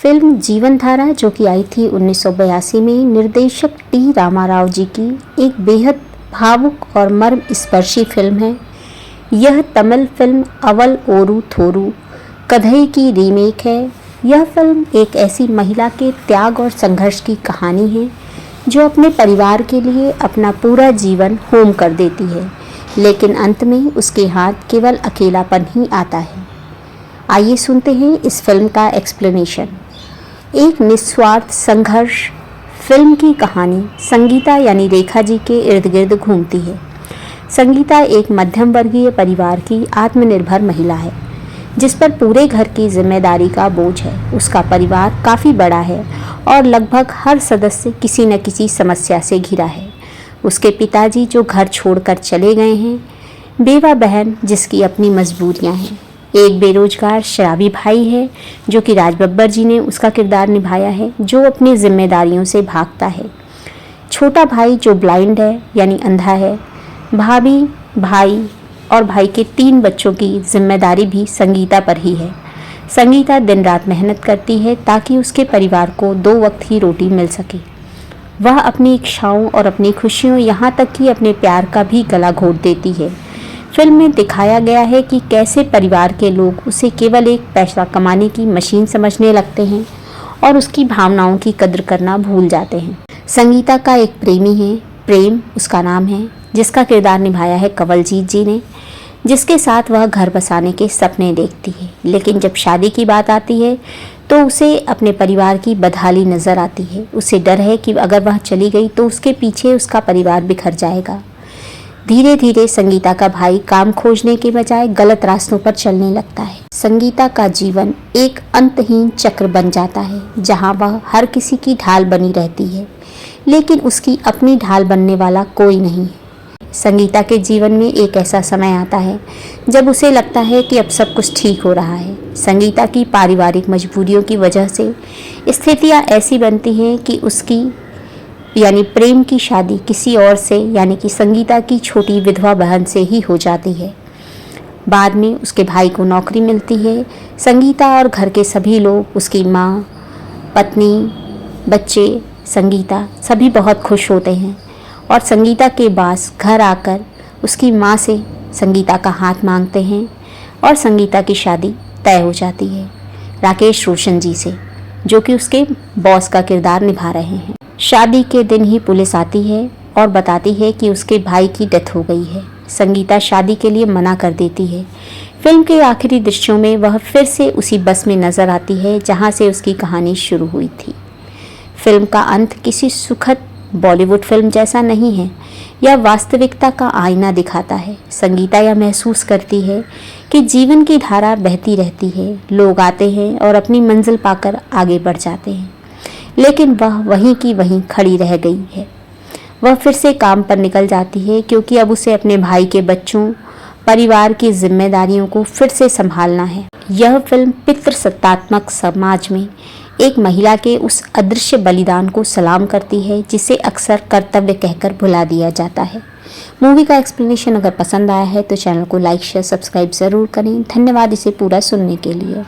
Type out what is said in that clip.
Film जीवनधारा, जो कि आई थी 1982 में, निर्देशक टी रामाराव जी की एक बेहद भावुक और मर्म स्पर्शी फिल्म है। यह तमिल फिल्म अवल ओरू थोरू कथई की रीमेक है। यह फिल्म एक ऐसी महिला के त्याग और संघर्ष की कहानी है जो अपने परिवार के लिए अपना पूरा जीवन होम कर देती है, लेकिन अंत में उसके हाथ केवल अकेलापन ही आता है। आइए सुनते हैं इस फिल्म का एक्सप्लेनेशन। एक निस्वार्थ संघर्ष फिल्म की कहानी संगीता यानी रेखा जी के इर्द गिर्द घूमती है। संगीता एक मध्यम वर्गीय परिवार की आत्मनिर्भर महिला है जिस पर पूरे घर की जिम्मेदारी का बोझ है। उसका परिवार काफ़ी बड़ा है और लगभग हर सदस्य किसी न किसी समस्या से घिरा है। उसके पिताजी जो घर छोड़कर चले गए हैं, बेवा बहन जिसकी अपनी मजबूरियां हैं, एक बेरोजगार शराबी भाई है जो कि राज बब्बर जी ने उसका किरदार निभाया है, जो अपनी जिम्मेदारियों से भागता है, छोटा भाई जो ब्लाइंड है यानी अंधा है, भाभी, भाई और भाई के 3 बच्चों की जिम्मेदारी भी संगीता पर ही है। संगीता दिन रात मेहनत करती है ताकि उसके परिवार को 2 वक्त ही रोटी मिल सके। वह अपनी इच्छाओं और अपनी खुशियों, यहाँ तक कि अपने प्यार का भी गला घोट देती है। फिल्म में दिखाया गया है कि कैसे परिवार के लोग उसे केवल एक पैसा कमाने की मशीन समझने लगते हैं और उसकी भावनाओं की कद्र करना भूल जाते हैं। संगीता का एक प्रेमी है, प्रेम उसका नाम है, जिसका किरदार निभाया है कंवलजीत जी ने, जिसके साथ वह घर बसाने के सपने देखती है। लेकिन जब शादी की बात आती है तो उसे अपने परिवार की बदहाली नज़र आती है। उसे डर है कि अगर वह चली गई तो उसके पीछे उसका परिवार बिखर जाएगा। धीरे धीरे संगीता का भाई काम खोजने के बजाय गलत रास्तों पर चलने लगता है। संगीता का जीवन एक अंतहीन चक्र बन जाता है जहां वह हर किसी की ढाल बनी रहती है, लेकिन उसकी अपनी ढाल बनने वाला कोई नहीं है। संगीता के जीवन में एक ऐसा समय आता है जब उसे लगता है कि अब सब कुछ ठीक हो रहा है। संगीता की पारिवारिक मजबूरियों की वजह से स्थितियां ऐसी बनती हैं कि उसकी यानी प्रेम की शादी किसी और से यानी कि संगीता की छोटी विधवा बहन से ही हो जाती है। बाद में उसके भाई को नौकरी मिलती है। संगीता और घर के सभी लोग, उसकी माँ, पत्नी, बच्चे, संगीता सभी बहुत खुश होते हैं और संगीता के पास घर आकर उसकी माँ से संगीता का हाथ मांगते हैं और संगीता की शादी तय हो जाती है राकेश रोशन जी से, जो कि उसके बॉस का किरदार निभा रहे हैं। शादी के दिन ही पुलिस आती है और बताती है कि उसके भाई की डेथ हो गई है। संगीता शादी के लिए मना कर देती है। फिल्म के आखिरी दृश्यों में वह फिर से उसी बस में नजर आती है जहां से उसकी कहानी शुरू हुई थी। फिल्म का अंत किसी सुखद बॉलीवुड फिल्म जैसा नहीं है, यह वास्तविकता का आईना दिखाता है। संगीता यह महसूस करती है कि जीवन की धारा बहती रहती है, लोग आते हैं और अपनी मंजिल पाकर आगे बढ़ जाते हैं, लेकिन वह वहीं की वहीं खड़ी रह गई है। वह फिर से काम पर निकल जाती है क्योंकि अब उसे अपने भाई के बच्चों, परिवार की जिम्मेदारियों को फिर से संभालना है। यह फिल्म पितृसत्तात्मक समाज में एक महिला के उस अदृश्य बलिदान को सलाम करती है जिसे अक्सर कर्तव्य कहकर भुला दिया जाता है। मूवी का एक्सप्लेनेशन अगर पसंद आया है तो चैनल को लाइक, शेयर, सब्सक्राइब ज़रूर करें। धन्यवाद इसे पूरा सुनने के लिए।